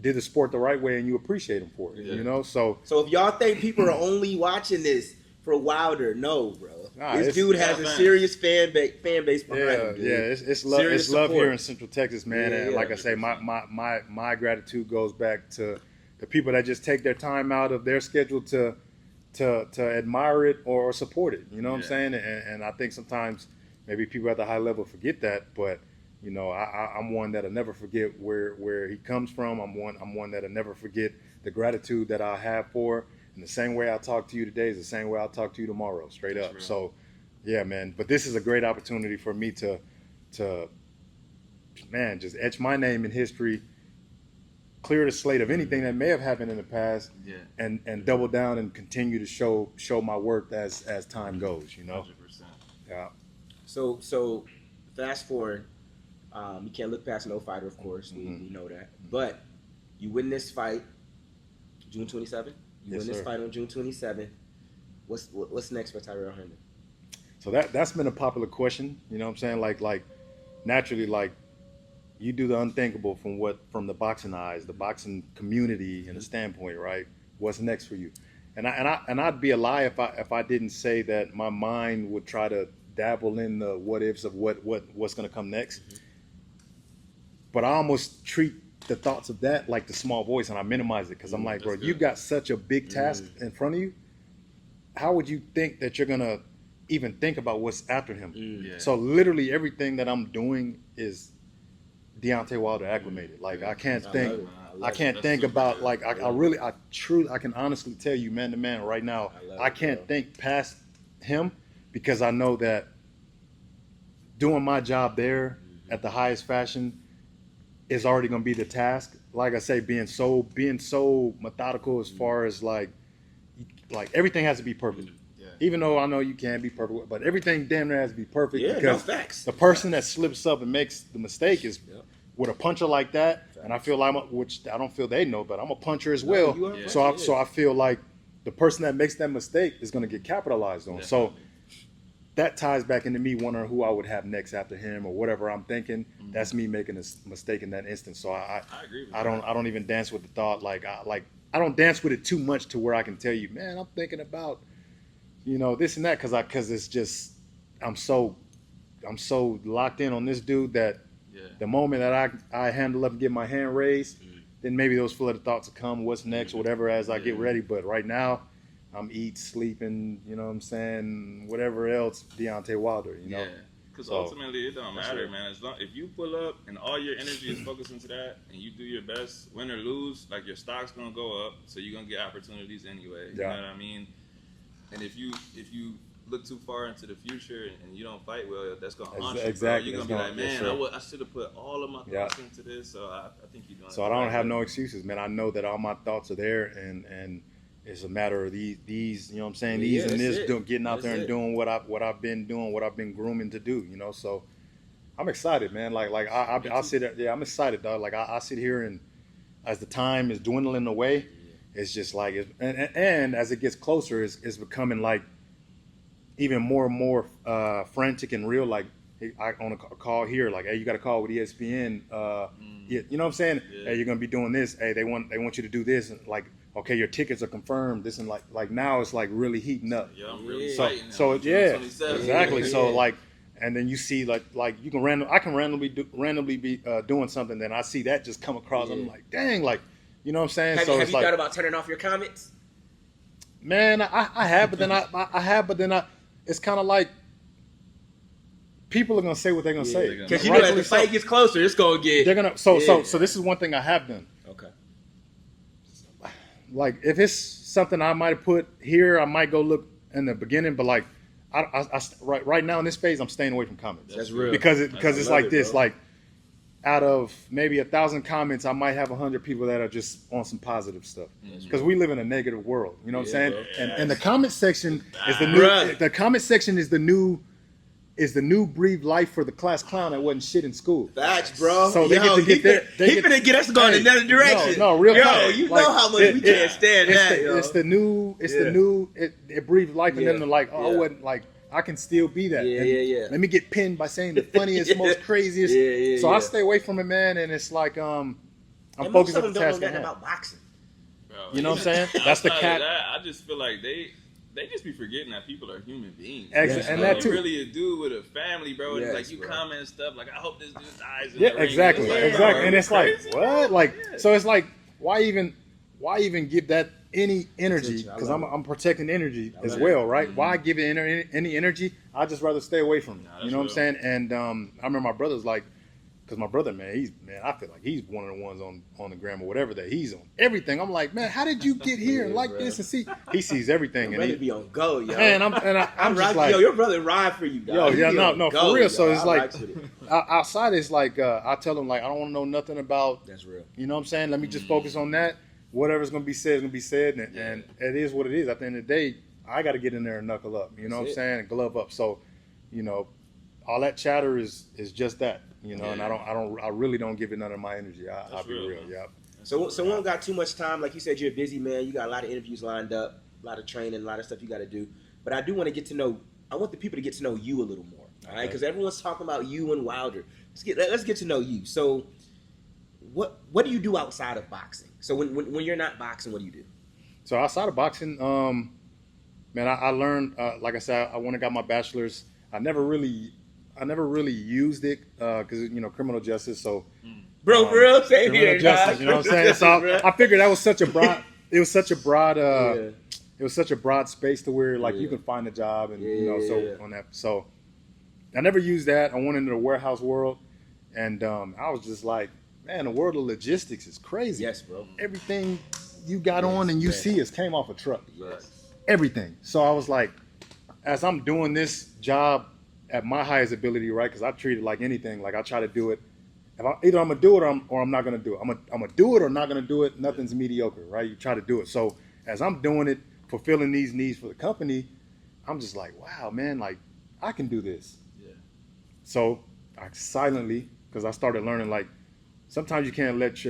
Speaker 4: did the sport the right way, and you appreciate them for it. You know, so
Speaker 3: if y'all think people are only watching this for Wilder, no, bro. This dude has a serious fan base behind him. Dude.
Speaker 4: It's love here in Central Texas, man. And like I say, my gratitude goes back to the people that just take their time out of their schedule to admire it or support it, you know what I'm saying? And I think sometimes maybe people at the high level forget that, but you know, I'm one that'll never forget where he comes from. I'm one that'll never forget the gratitude that I have for. And the same way I talk to you today is the same way I'll talk to you tomorrow, straight up. So, yeah, man. But this is a great opportunity for me to man, just etch my name in history. Clear the slate of anything that may have happened in the past, and double down and continue to show my worth as time goes. You know.
Speaker 2: 100%.
Speaker 4: Yeah.
Speaker 3: So fast forward, you can't look past no fighter, of course. We know that. But you win this fight, June 27th. You win this fight on June 27th. What's next for Tyrrell Herndon?
Speaker 4: So that's been a popular question. You know what I'm saying? Like naturally, like. You do the unthinkable from the boxing eyes, the boxing community, and the standpoint, right? What's next for you? And I'd be a lie if I didn't say that my mind would try to dabble in the what ifs of what's going to come next. But I almost treat the thoughts of that like the small voice, and I minimize it because I'm like, bro, you got such a big task in front of you. How would you think that you're gonna even think about what's after him? So literally everything that I'm doing is Deontay Wilder acclimated. Like I can't think about like I truly can honestly tell you man to man right now I can't think past him because I know that doing my job there at the highest fashion is already going to be the task. Like I say, being so methodical as far as like everything has to be perfect. Even though I know you can't be perfect, but everything damn near has to be perfect because the person that slips up and makes the mistake is with a puncher like that. And I feel like, which I don't feel they know, but I'm a puncher as well. So I feel like the person that makes that mistake is going to get capitalized on. So that ties back into me wondering who I would have next after him or whatever I'm thinking. That's me making a mistake in that instance. So I agree with I don't even dance with the thought. I don't dance with it too much to where I can tell you, man, I'm thinking about, you know, this and that because it's just I'm so locked in on this dude that the moment that I handle up and get my hand raised, then maybe those flood of thoughts will come, what's next, whatever, as I get ready. But right now, I'm sleeping, you know what I'm saying, whatever else, Deontay Wilder, you know.
Speaker 2: Yeah, because ultimately it don't matter, man. As long if you pull up and all your energy is focused into that and you do your best, win or lose, like your stock's going to go up, so you're going to get opportunities anyway. You know what I mean? And if you look too far into the future and you don't fight well, that's going to haunt you. Exactly. You're going to be like, man, I should have put all of my thoughts into this. So I think you're doing it.
Speaker 4: So I don't have no excuses, man. I know that all my thoughts are there, and it's a matter of these, you know what I'm saying, getting out there and doing what I've been doing, what I've been grooming to do, you know. So I'm excited, man. I'll sit there. I'm excited, dog. Like I sit here and as the time is dwindling away, it's just like and as it gets closer, it's becoming like even more and more frantic and real. Like on a call here, like, hey, you got a call with ESPN. You know what I'm saying? Hey, you're gonna be doing this. Hey, they want you to do this, and like, okay, your tickets are confirmed. This and like now it's like really heating up.
Speaker 2: Yeah, I'm really
Speaker 4: so exactly. Yeah. So like, and then you see like you can I can randomly be doing something, then I see that just come across. I'm like, dang, like, you know what I'm saying?
Speaker 3: Have you thought about turning off your comments?
Speaker 4: Man, I have, but then it's kind of like people are gonna say what they're gonna say.
Speaker 3: Because you know, as the fight gets closer, it's gonna get.
Speaker 4: They're gonna. So this is one thing I have done.
Speaker 3: Okay.
Speaker 4: Like if it's something I might have put here, I might go look in the beginning. But like, right now in this phase, I'm staying away from comments.
Speaker 3: That's real.
Speaker 4: Because it's like this. Bro. Like out of maybe 1,000 comments, I might have 100 people that are just on some positive stuff. Because we live in a negative world. You know what I'm saying? And the comment section is the new. The comment section is the new. Is the new breathed life for the class clown that wasn't shit in school.
Speaker 3: Facts, bro.
Speaker 4: So they get to get there.
Speaker 3: He finna get us to go in another direction.
Speaker 4: No, real talk.
Speaker 3: Yo, you know how much we can't stand that, yo.
Speaker 4: It's the new. It breathed life, and then they're like, oh, I wasn't like. I can still be that.
Speaker 3: Yeah.
Speaker 4: Let me get pinned by saying the funniest, most craziest. So I stay away from it, man. And it's like, I'm focused on the task at hand.
Speaker 3: About boxing.
Speaker 2: Bro,
Speaker 4: you know what I'm saying? That's the cat.
Speaker 2: I just feel like they just be forgetting that people are human beings.
Speaker 4: Exactly. And that too.
Speaker 2: You're really a dude with a family, bro.
Speaker 3: Yes,
Speaker 2: like you comment stuff like, I hope this dude dies. In
Speaker 4: Yeah,
Speaker 2: the ring.
Speaker 4: exactly.
Speaker 2: Like,
Speaker 4: And it's like,
Speaker 2: crazy.
Speaker 4: what? Like, so it's like, why even give that any energy? Because I'm protecting energy as well, right?
Speaker 2: Mm-hmm.
Speaker 4: Why give it any energy? I'd just rather stay away from it. You know what I'm saying? And I remember my brother's like, because my brother, man, I feel like he's one of the ones on the gram or whatever that he's on everything. I'm like, man, how did you get here and like this and see? He sees everything.
Speaker 3: Your brother be on go, yo.
Speaker 4: Man, I'm just like,
Speaker 3: yo, your brother ride for you, dog.
Speaker 4: No, for real. So it's like, outside it's like, I tell him like, I don't want to know nothing about.
Speaker 3: That's real.
Speaker 4: You know what I'm saying? Let me just focus on that. Whatever's gonna be said is gonna be said, and it is what it is. At the end of the day, I got to get in there and knuckle up. You know what I'm saying? And glove up. So, all that chatter is just that. And I really don't give it none of my energy. I'll be real. Yeah.
Speaker 3: So we don't got too much time. Like you said, you're a busy man. You got a lot of interviews lined up, a lot of training, a lot of stuff you got to do. But I do want to get to know. I want the people to get to know you a little more. All right, because everyone's talking about you and Wilder. Let's get to know you. So, what do you do outside of boxing? So when you're not boxing, what do you do?
Speaker 4: So outside of boxing, man, I learned. Like I said, I went and got my bachelor's. I never really used it because criminal justice. So,
Speaker 3: bro, for real, same here.
Speaker 4: Justice, you know what I'm saying? So I figured that was such a broad. It was such a broad. It was such a broad space to where like you can find a job and on that. So I never used that. I went into the warehouse world, and I was just like, man, the world of logistics is crazy.
Speaker 3: Yes, bro.
Speaker 4: Everything you got on and you see came off a truck.
Speaker 3: Yes.
Speaker 4: Everything. So I was like, as I'm doing this job at my highest ability, right? Because I treat it like anything. Like I try to do it. Either I'm gonna do it or I'm not gonna do it. I'm gonna do it or not gonna do it. Nothing's mediocre, right? You try to do it. So as I'm doing it, fulfilling these needs for the company, I'm just like, wow, man, like I can do this. Yeah. So I silently, because I started learning, like sometimes you can't let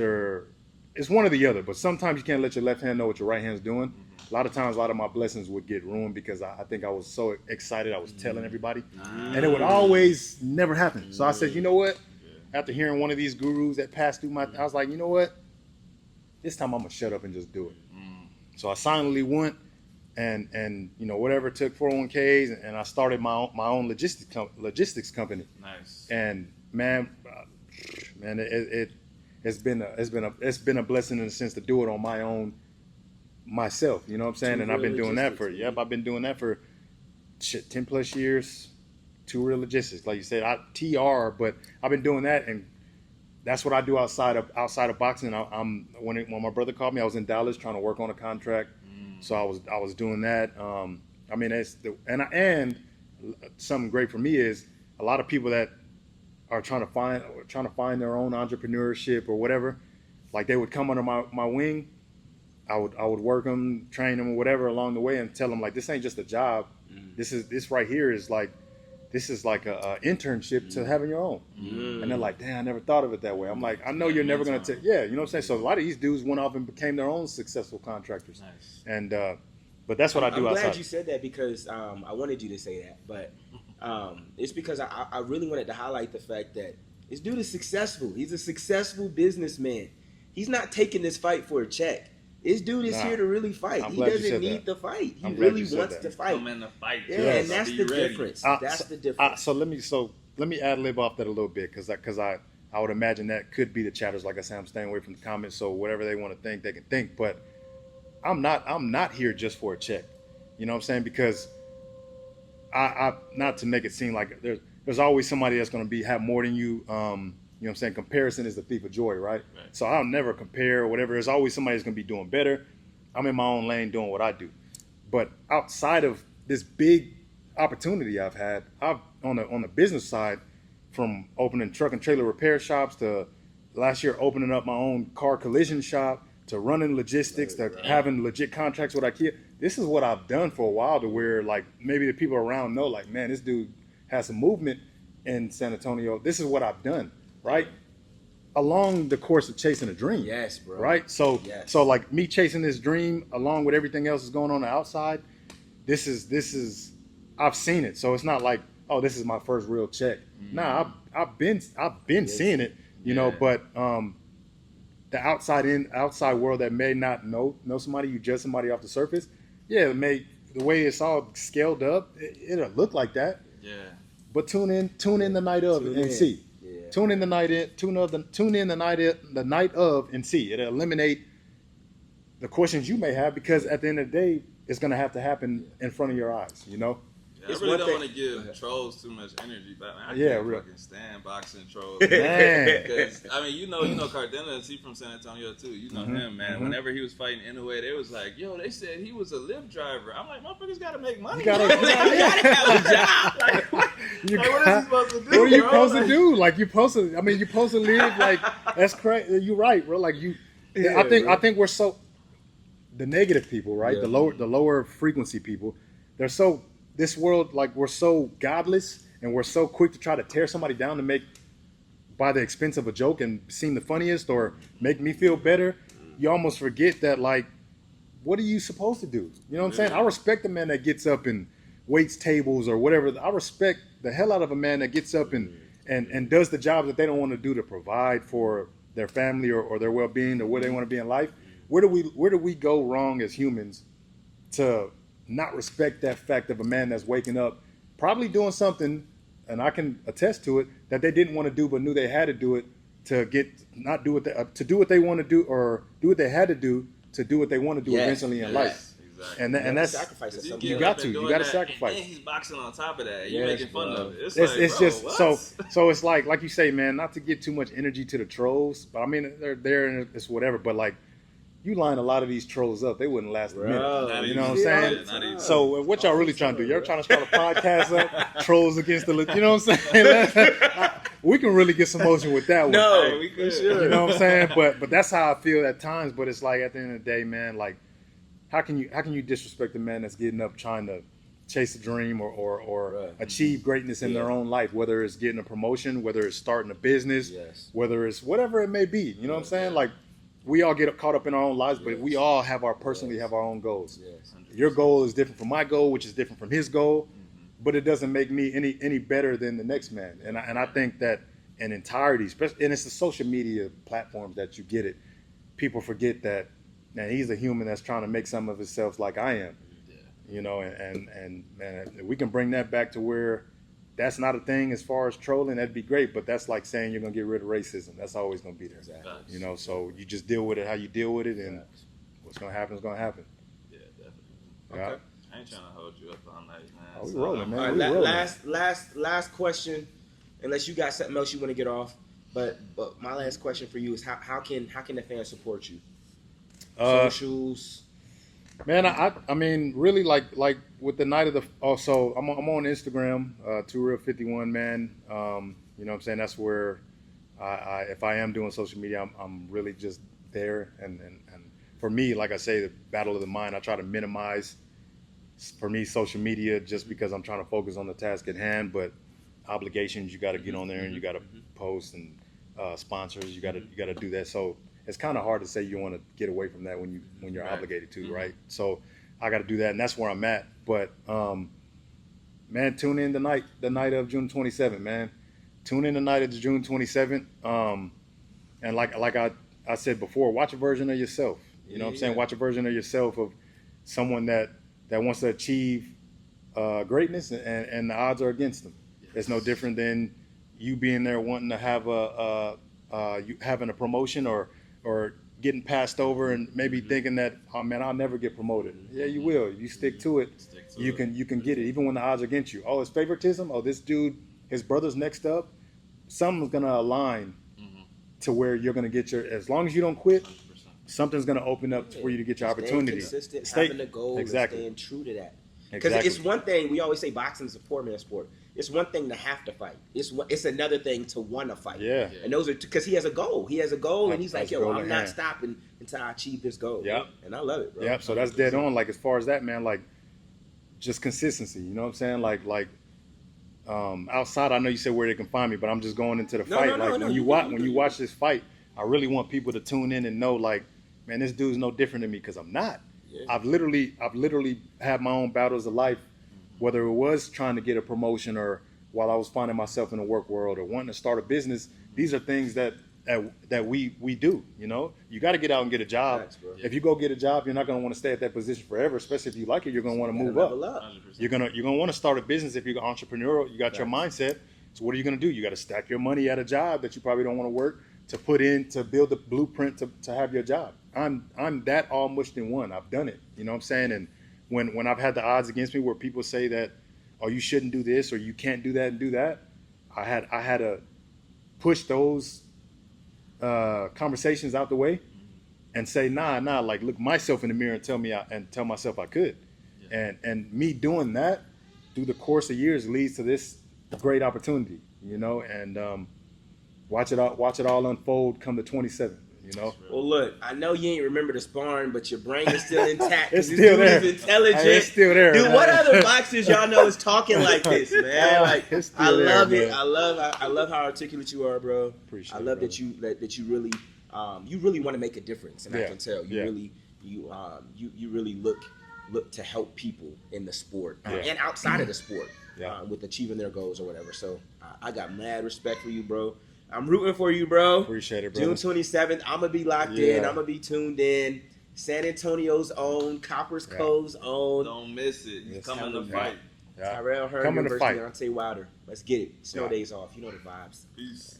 Speaker 4: it's one or the other, but sometimes you can't let your left hand know what your right hand's doing. A lot of times, a lot of my blessings would get ruined because I think I was so excited. I was telling everybody, and it would always never happen. So I said, you know what? After hearing one of these gurus that passed through I was like, you know what? This time I'm gonna shut up and just do it. So I silently went and whatever it took 401ks, and I started my own logistics company.
Speaker 2: Nice.
Speaker 4: And man, it's been a blessing in a sense to do it on my own. Myself, you know what I'm saying? And I've been doing that for 10 plus years. Two real logistics, like you said, TR, but I've been doing that, and that's what I do outside of boxing. When my brother called me, I was in Dallas trying to work on a contract, so I was doing that. And something great for me is a lot of people that are trying to find their own entrepreneurship or whatever, like they would come under my wing. I would work them, train them, or whatever along the way, and tell them like this ain't just a job. This right here is like a internship to having your own. And they're like, damn, I never thought of it that way. I'm like, I know you're never gonna take. Yeah, you know what I'm saying. So a lot of these dudes went off and became their own successful contractors. Nice. And but that's what I do outside.
Speaker 3: I'm glad you said that because I wanted you to say that, but it's because I really wanted to highlight the fact that this dude is successful. He's a successful businessman. He's not taking this fight for a check. This dude is here to really fight. He doesn't need the fight. He really wants to fight.
Speaker 2: Come in the fight.
Speaker 3: Yeah, and that's the difference. That's the difference.
Speaker 4: So let me ad lib off that a little bit because I would imagine that could be the chatters. Like I said, I'm staying away from the comments. So whatever they want to think, they can think. But I'm not here just for a check. You know what I'm saying? Because I not to make it seem like there's always somebody that's going to have more than you. You know what I'm saying? Comparison is the thief of joy, right? So I'll never compare or whatever. There's always somebody that's going to be doing better. I'm in my own lane doing what I do. But outside of this big opportunity I've had, I've on the business side, from opening truck and trailer repair shops to last year opening up my own car collision shop to running logistics to having legit contracts with IKEA. This is what I've done for a while to where like maybe the people around know like, man, this dude has some movement in San Antonio. This is what I've done, right? Along the course of chasing a dream.
Speaker 3: Yes, bro.
Speaker 4: Right? So like me chasing this dream along with everything else that's going on the outside, this is I've seen it. So it's not like, oh, this is my first real check. Nah, I've been seeing it, you know, but the outside world that may not know somebody, you judge somebody off the surface, the way it's all scaled up, it'll look like that. Yeah. But tune in the night of and see. Yeah. Tune in the night of and see. It'll eliminate the questions you may have, because at the end of the day, it's gonna have to happen in front of your eyes, you know?
Speaker 2: I really don't want to give trolls too much energy, but man, I can't fucking stand boxing trolls.
Speaker 4: Man.
Speaker 2: Because, I mean, you know Cardenas, he from San Antonio too. You know him, man. Whenever he was fighting anyway, they was like, yo, they said he was a Lyft driver. I'm like, motherfuckers got to make money. You gotta have a job. Like, what is he supposed to do?
Speaker 4: What are you supposed to do? Like, you're supposed to live like, that's crazy. You're right, bro. Like, I think we're so, the negative people, right? The lower frequency people, they're so, this world, like, we're so godless and we're so quick to try to tear somebody down to make by the expense of a joke and seem the funniest or make me feel better. You almost forget that, like, what are you supposed to do? You know what I'm saying? I respect the man that gets up and waits tables or whatever. I respect the hell out of a man that gets up and does the job that they don't want to do to provide for their family or their well-being or where they want to be in life. Where do we go wrong as humans to not respect that fact of a man that's waking up, probably doing something, and I can attest to it, that they didn't want to do but knew they had to do it to do what they want to do, or do what they had to do to do what they want to do eventually in life. Exactly. And that's sacrifice. You got to sacrifice.
Speaker 2: And he's boxing on top of that. You're making fun of it.
Speaker 4: It's just so it's like you say, man, not to give too much energy to the trolls, but I mean they're there and it's whatever, but like, you line a lot of these trolls up, they wouldn't last a minute. You know what I'm saying? So what y'all really trying to do? You're trying to start a podcast up, trolls against the, you know what I'm saying? We can really get some motion with that one.
Speaker 3: No, we can.
Speaker 4: You know what I'm saying? But that's how I feel at times. But it's like, at the end of the day, man, like, how can you disrespect a man that's getting up trying to chase a dream or achieve greatness in their own life, whether it's getting a promotion, whether it's starting a business, whether it's whatever it may be. You know what I'm saying? Like, we all get caught up in our own lives, but we all have our own goals. Your goal is different from my goal, which is different from his goal, but it doesn't make me any better than the next man. And I think that in entirety, especially, and it's the social media platforms that you get it, people forget that, man, he's a human that's trying to make some of himself like I am. You know, and man, if we can bring that back to where that's not a thing as far as trolling, that'd be great. But that's like saying you're going to get rid of racism. That's always going to be there. Exactly. You know, so you just deal with it how you deal with it, and what's going to happen is going to happen.
Speaker 2: Yeah, definitely. Okay. I ain't trying to hold you up all night, man.
Speaker 4: Oh, we rolling, man.
Speaker 3: All right,
Speaker 4: we rolling.
Speaker 3: Last question, unless you got something else you want to get off. But my last question for you is how can the fans support you? Socials.
Speaker 4: Man, I mean, really, like with the night of the. Also, I'm on Instagram, Tyrrell51, man. You know what I'm saying? That's where if I am doing social media, I'm really just there. And for me, like I say, the battle of the mind, I try to minimize, for me, social media, just because I'm trying to focus on the task at hand. But obligations, you got to get on there and you got to post, and sponsors, you got to do that. So it's kind of hard to say you want to get away from that when you're obligated to, right? So I got to do that, and that's where I'm at. But man, tune in the night of June 27th, man. Tune in the night of June 27th. And like I said before, watch a version of yourself. You know what I'm saying? Watch a version of yourself of someone that wants to achieve greatness, and the odds are against them. It's no different than you being there wanting to have you having a promotion or getting passed over and maybe thinking that, oh man, I'll never get promoted. Yeah, you will. If you stick to it, you can get it, even when the odds are against you. Oh, it's favoritism. Oh, this dude, his brother's next up. Something's gonna align to where you're gonna get your. As long as you don't quit, something's gonna open up for you to get your opportunity.
Speaker 3: Staying consistent, having a goal, and staying true to that. Because it's one thing, we always say boxing is a poor man's sport. It's one thing to have to fight. It's another thing to want to fight.
Speaker 4: Yeah.
Speaker 3: And those are because he has a goal. He has a goal, and he's like, yo, I'm not stopping until I achieve this goal.
Speaker 4: Yeah.
Speaker 3: And I love it, bro.
Speaker 4: Yeah. So that's dead on. Like as far as that, man, like just consistency. You know what I'm saying? Like outside, I know you said where they can find me, but I'm just going into the fight. When you watch this fight, I really want people to tune in and know, like, man, this dude's no different than me because I'm not. Yeah. I've literally had my own battles of life, whether it was trying to get a promotion or while I was finding myself in the work world or wanting to start a business. These are things that we do. You know, you got to get out and get a job.
Speaker 3: Thanks,
Speaker 4: if you go get a job, you're not going to want to stay at that position forever, especially if you like it. You're going to want to move up.
Speaker 2: 100%.
Speaker 4: You're gonna want to start a business if you're entrepreneurial. You got your mindset. So what are you going to do? You got to stack your money at a job that you probably don't want to work to put in to build the blueprint to have your job. I'm that all mushed in one. I've done it. You know what I'm saying? And when I've had the odds against me where people say that, oh, you shouldn't do this or you can't do that and do that, I had to push those conversations out the way and say, nah, like look myself in the mirror and tell myself I could. Yeah. And me doing that through the course of years leads to this great opportunity, you know, and watch it all unfold come to 27. You know?
Speaker 3: Well, look, I know you ain't remember the sparring, but your brain is still intact.
Speaker 4: It's still there.
Speaker 3: Is intelligent.
Speaker 4: Hey, it's still there.
Speaker 3: Dude,
Speaker 4: man.
Speaker 3: what other boxers y'all know is talking like this, man? Like, I love it.
Speaker 4: Man.
Speaker 3: I love how articulate you are, bro.
Speaker 4: Appreciate
Speaker 3: I love
Speaker 4: it,
Speaker 3: that you really want to make a difference, and I can tell you really look to help people in the sport and outside of the sport with achieving their goals or whatever. So I got mad respect for you, bro. I'm rooting for you, bro.
Speaker 4: Appreciate it, bro.
Speaker 3: June 27th, I'm going to be locked in. I'm going to be tuned in. San Antonio's own, Copper's Cove's own.
Speaker 2: Don't miss it. He's coming to fight.
Speaker 3: Tyrrell Herndon versus Deontay Wilder. Let's get it. Snow days off. You know the vibes.
Speaker 2: Peace.